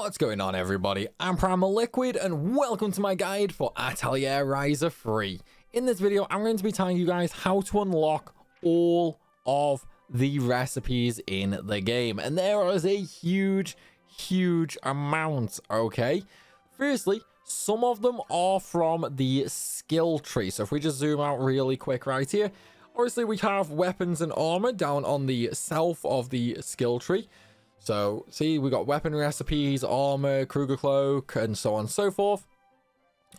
What's going on, everybody? I'm Primalliquid and welcome to my guide for Atelier Ryza 3. In this video, I'm going to be telling you guys how to unlock all of the recipes in the game. And there is a huge amount, okay? Firstly, some of them are from the skill tree. So if we just zoom out really quick right here, obviously we have weapons and armor down on the south of the skill tree. So, see, we got weapon recipes, armor, Kruger cloak, and so on and so forth.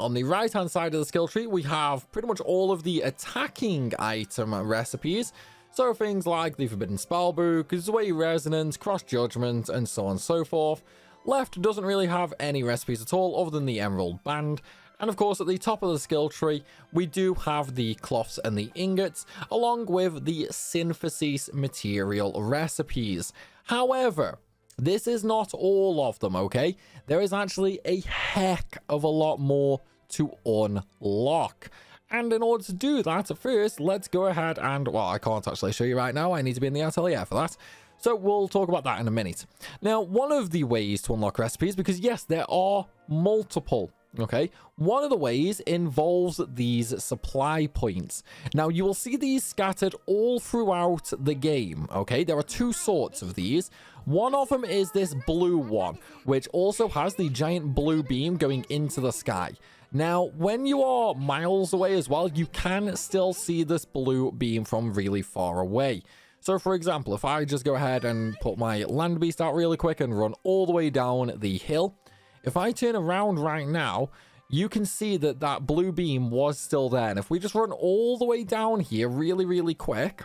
On the right-hand side of the skill tree, we have pretty much all of the attacking item recipes. So, things like the Forbidden Spellbook, Zway Resonance, Cross Judgment, and so on and so forth. Left doesn't really have any recipes at all, other than the Emerald Band. And of course, at the top of the skill tree, we do have the cloths and the ingots, along with the synthesis material recipes. However, this is not all of them, okay? There is actually a heck of a lot more to unlock. And in order to do that, first, let's go ahead and, well, I can't actually show you right now. I need to be in the atelier for that. So we'll talk about that in a minute. Now, one of the ways to unlock recipes, because yes, there are multiple, okay? One of the ways involves these supply points. Now, you will see these scattered all throughout the game, okay? There are two sorts of these. One of them is this blue one, which also has the giant blue beam going into the sky. Now, when you are miles away as well, you can still see this blue beam from really far away. So, for example, if I just go ahead and put my land beast out really quick and run all the way down the hill, if I turn around right now, you can see that that blue beam was still there. And if we just run all the way down here really quick,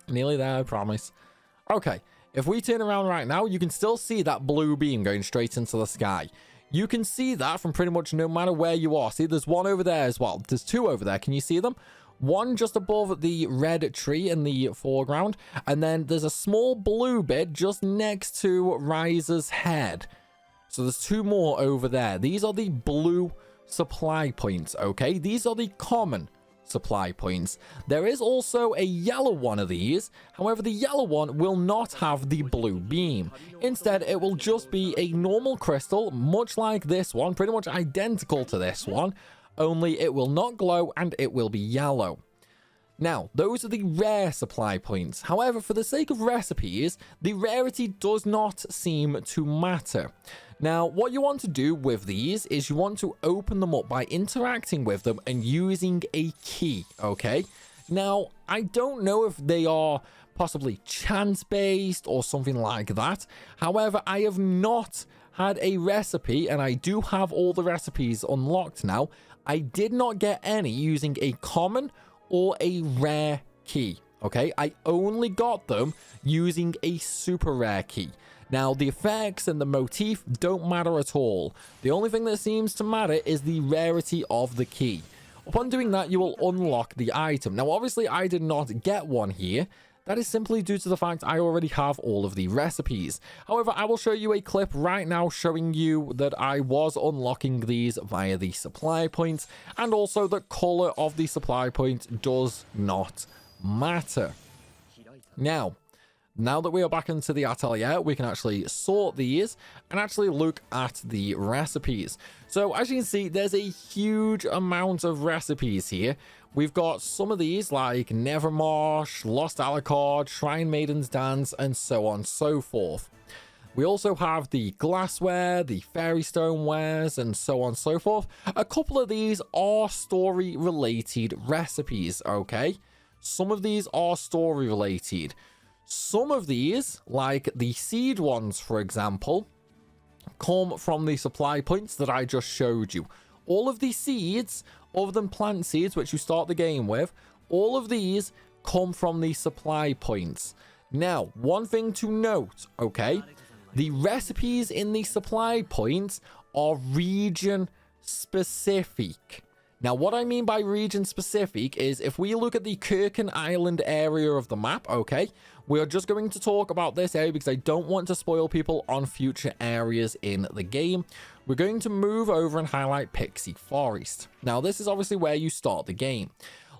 nearly there, I promise. Okay, if we turn around right now, you can still see that blue beam going straight into the sky. You can see that from pretty much no matter where you are. See, there's one over there as well. There's two over there. Can you see them? One just above the red tree in the foreground. And then there's a small blue bit just next to Ryza's head. So there's two more over there. These are the blue supply points, okay? These are the common supply points. There is also a yellow one of these. However, the yellow one will not have the blue beam. Instead, it will just be a normal crystal, much like this one, pretty much identical to this one, only it will not glow and it will be yellow. Now, those are the rare supply points. However, for the sake of recipes, the rarity does not seem to matter. Now, what you want to do with these is you want to open them up by interacting with them and using a key, okay? Now, I don't know if they are possibly chance-based or something like that. However, I have not had a recipe, and I do have all the recipes unlocked now. I did not get any using a common or a rare key, okay? I only got them using a super rare key. Now, the effects and the motif don't matter at all. The only thing that seems to matter is the rarity of the key. Upon doing that, you will unlock the item. Now, obviously, I did not get one here. That is simply due to the fact I already have all of the recipes. However, I will show you a clip right now showing you that I was unlocking these via the supply points, and also the color of the supply point does not matter. Now that we are back into the atelier, we can actually sort these and actually look at the recipes. So as you can see, there's a huge amount of recipes here. We've got some of these like Nevermarsh, Lost Alucard, Shrine Maiden's Dance, and so on and so forth. We also have the glassware, the fairy stone wares, and so on and so forth. A couple of these are story related recipes, okay? Some of these are story related. Some of these, like the seed ones, for example, come from the supply points that I just showed you. All of these seeds, other than plant seeds, which you start the game with, all of these come from the supply points. Now, one thing to note, okay? The recipes in the supply points are region specific. Now, what I mean by region specific is if we look at the Kirken Island area of the map, okay, we are just going to talk about this area because I don't want to spoil people on future areas in the game. We're going to move over and highlight Pixie Forest. Now, this is obviously where you start the game.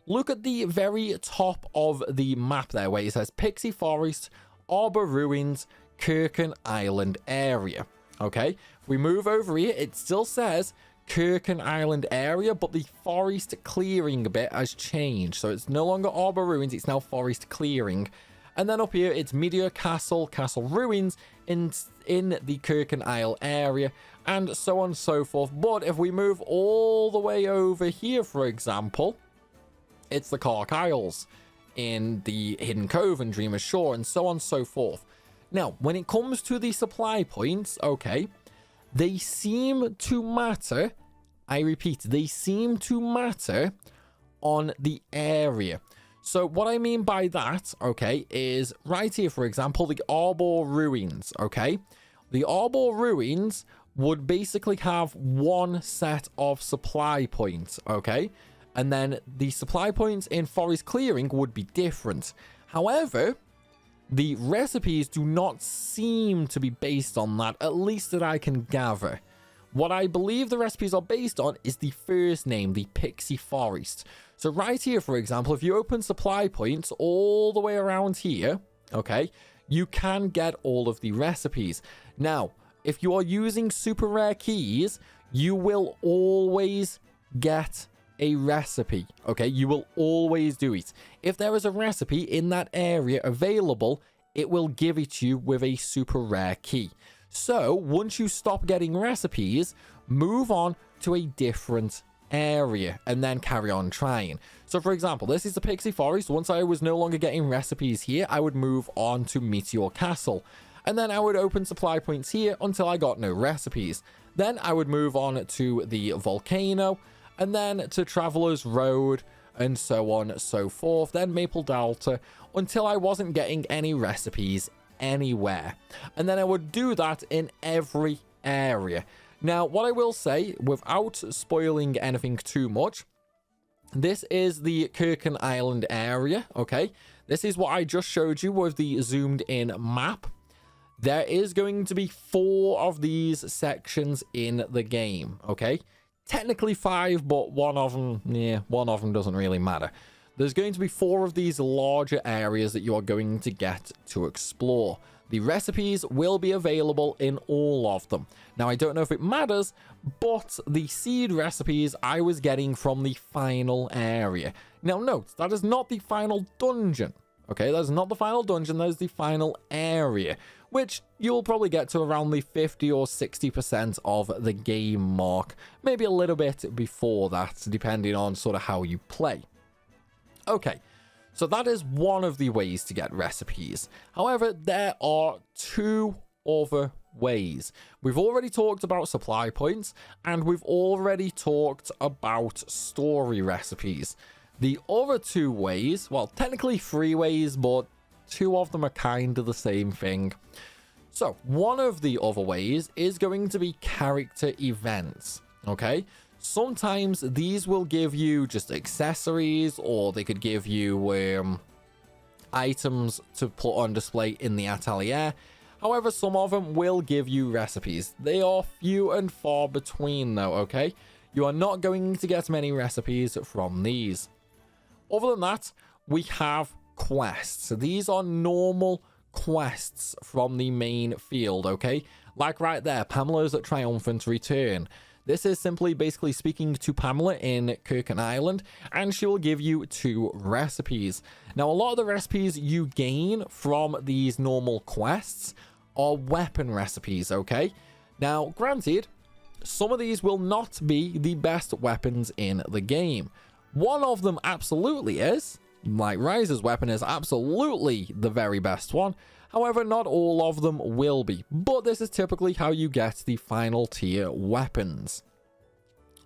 Look at the very top of the map there where it says Pixie Forest, Arbor Ruins, Kirken Island area. Okay, if we move over here, it still says Kirken Island area, but the forest clearing bit has changed. So it's no longer Arbor Ruins, it's now forest clearing. And then up here, it's Meteor Castle, Castle Ruins in the Kirken Isle area, and so on and so forth. But if we move all the way over here, for example, it's the Cark Isles in the Hidden Cove and Dreamer's Shore, and so on and so forth. Now, when it comes to the supply points, okay, they seem to matter. I repeat, they seem to matter on the area. So what I mean by that, okay, is right here, for example, the Arbor Ruins, okay? The Arbor Ruins would basically have one set of supply points, okay? And then the supply points in Forest Clearing would be different. However, the recipes do not seem to be based on that, at least that I can gather. What I believe the recipes are based on is the first name, the Pixie Forest. So right here, for example, if you open supply points all the way around here, okay, you can get all of the recipes. Now, if you are using super rare keys, you will always get a recipe, okay? You will always do it. If there is a recipe in that area available, it will give it to you with a super rare key. So once you stop getting recipes, move on to a different area and then carry on trying. So for example, this is the Pixie Forest. Once I was no longer getting recipes here, I would move on to Meteor Castle, and then I would open supply points here until I got no recipes. Then I would move on to the volcano, and then to Traveler's Road, and so on and so forth, then Maple Delta, until I wasn't getting any recipes anywhere. And then I would do that in every area. Now, what I will say, without spoiling anything too much, this is the Kirken Island area, okay? This is what I just showed you with the zoomed in map. There is going to be 4 of these sections in the game, okay? Technically 5, but one of them doesn't really matter. There's going to be 4 of these larger areas that you are going to get to explore. The recipes will be available in all of them. Now, I don't know if it matters, but the seed recipes I was getting from the final area. Now, note, that is not the final dungeon. Okay, that is not the final dungeon, that is the final area, which you'll probably get to around the 50 or 60% of the game mark. Maybe a little bit before that, depending on sort of how you play. Okay, so that is one of the ways to get recipes. However, there are 2 other ways. We've already talked about supply points, and we've already talked about story recipes. The other 2 ways, well, technically 3 ways, but 2 of them are kind of the same thing. So, one of the other ways is going to be character events, okay? Sometimes these will give you just accessories, or they could give you items to put on display in the Atelier. However, some of them will give you recipes. They are few and far between though, okay? You are not going to get many recipes from these. Other than that, we have quests. So these are normal quests from the main field, okay? Like right there, Pamela's Triumphant Return. This is simply basically speaking to Pamela in Kirken Island, and she will give you 2 recipes. Now, a lot of the recipes you gain from these normal quests are weapon recipes, okay? Now, granted, some of these will not be the best weapons in the game. One of them absolutely is, like Ryza's weapon is absolutely the very best one. However, not all of them will be, but this is typically how you get the final tier weapons.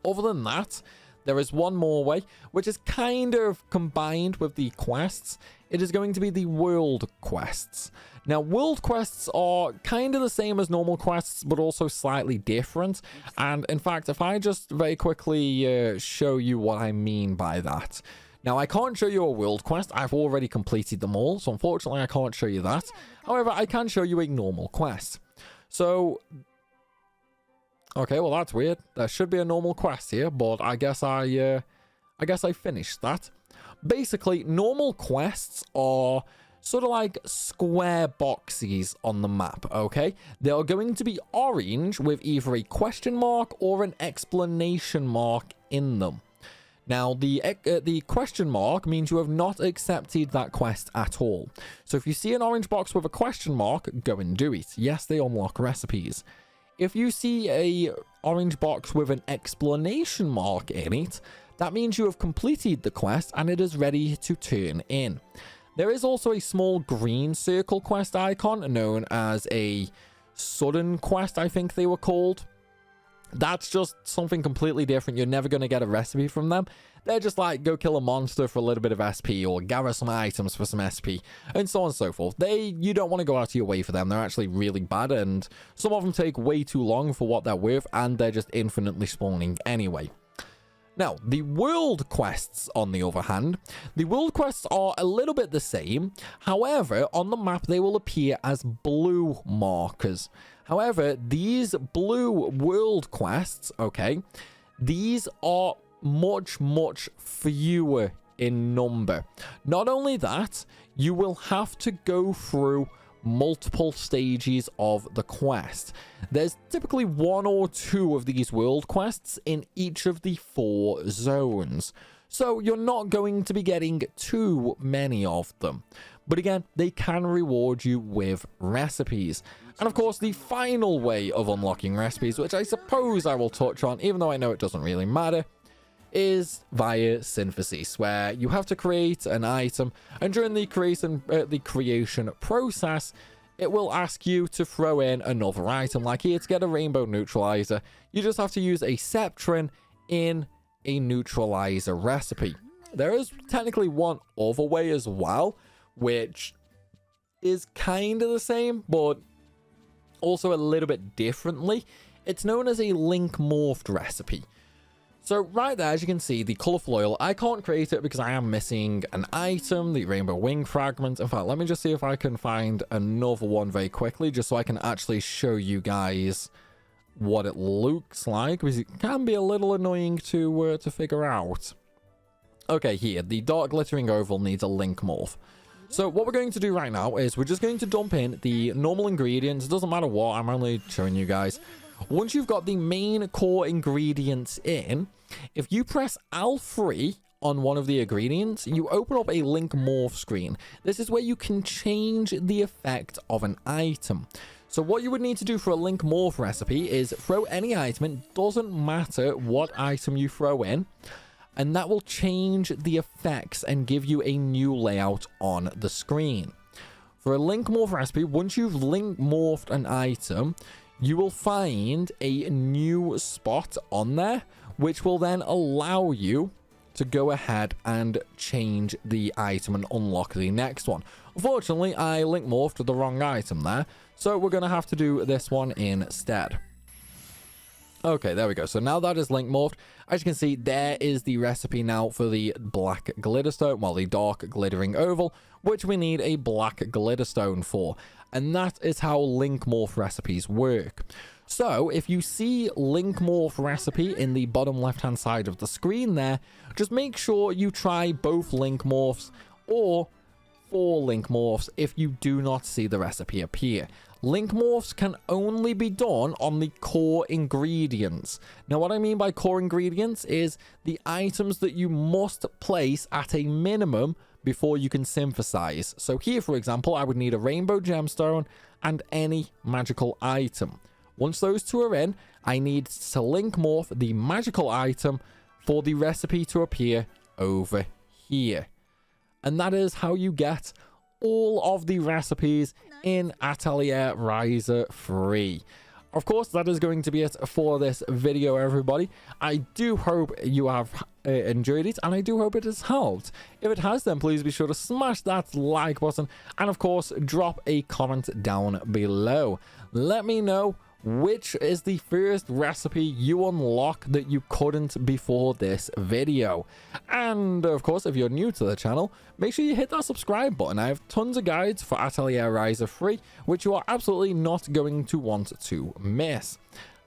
Other than that, there is one more way, which is kind of combined with the quests. It is going to be the world quests. Now, world quests are kind of the same as normal quests, but also slightly different. And in fact, if I just very quickly show you what I mean by that. Now, I can't show you a world quest. I've already completed them all, so unfortunately I can't show you that. However, I can show you a normal quest. So, okay, well, that's weird. There should be a normal quest here, but I guess I finished that. Basically, normal quests are sort of like square boxes on the map, okay? They are going to be orange with either a question mark or an exclamation mark in them. Now, the question mark means you have not accepted that quest at all. So if you see an orange box with a question mark, go and do it. Yes, they unlock recipes. If you see a orange box with an exclamation mark in it, that means you have completed the quest and it is ready to turn in. There is also a small green circle quest icon known as a sudden quest, I think they were called. That's just something completely different. You're never going to get a recipe from them. They're just like, go kill a monster for a little bit of SP or gather some items for some SP and so on and so forth. You don't want to go out of your way for them. They're actually really bad, and some of them take way too long for what they're worth, and they're just infinitely spawning anyway. Now, the world quests, on the other hand, the world quests are a little bit the same. However, on the map, they will appear as blue markers. However, these blue world quests, okay, these are much, much fewer in number. Not only that, you will have to go through multiple stages of the quest. There's typically 1 or 2 of these world quests in each of the 4 zones. So you're not going to be getting too many of them. But again, they can reward you with recipes. And of course, the final way of unlocking recipes, which I suppose I will touch on, even though I know it doesn't really matter, is via synthesis, where you have to create an item, and during the creation process, it will ask you to throw in another item. Like here, to get a rainbow neutralizer, you just have to use a Sceptrin in a neutralizer recipe. There is technically one other way as well, which is kind of the same, but also a little bit differently. It's known as a link morphed recipe. So right there, as you can see, the colourful oil, I can't create it because I am missing an item, the rainbow wing fragment. In fact, let me just see if I can find another one very quickly, just so I can actually show you guys what it looks like, because it can be a little annoying to figure out. Okay, here, the dark glittering oval needs a link morph. So what we're going to do right now is we're just going to dump in the normal ingredients. It doesn't matter what, I'm only showing you guys. Once you've got the main core ingredients in, if you press L3 on one of the ingredients, you open up a link morph screen. This is where you can change the effect of an item. So what you would need to do for a link morph recipe is throw any item in, doesn't matter what item you throw in, and that will change the effects and give you a new layout on the screen. For a link morph recipe, once you've link morphed an item, you will find a new spot on there, which will then allow you to go ahead and change the item and unlock the next one. Unfortunately, I link morphed the wrong item there, so we're going to have to do this one instead. Okay, there we go. So now that is link morphed, as you can see, there is the recipe now for the black glitterstone, well, the dark glittering oval, which we need a black glitterstone for. And that is how link morph recipes work. So if you see link morph recipe in the bottom left hand side of the screen there, just make sure you try both link morphs or 4 link morphs if you do not see the recipe appear. Link morphs can only be done on the core ingredients. Now what I mean by core ingredients is the items that you must place at a minimum before you can synthesize. So here, for example, I would need a rainbow gemstone and any magical item. Once those 2 are in, I need to link morph the magical item for the recipe to appear over here. And that is how you get all of the recipes in Atelier Ryza 3. Of course, that is going to be it for this video, everybody. I do hope you have enjoyed it, and I do hope it has helped. If it has, then please be sure to smash that like button, and of course, drop a comment down below. Let me know which is the first recipe you unlock that you couldn't before this video. And of course, if you're new to the channel, make sure you hit that subscribe button. I have tons of guides for Atelier Ryza 3, which you are absolutely not going to want to miss.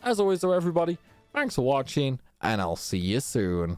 As always though, everybody, thanks for watching, and I'll see you soon.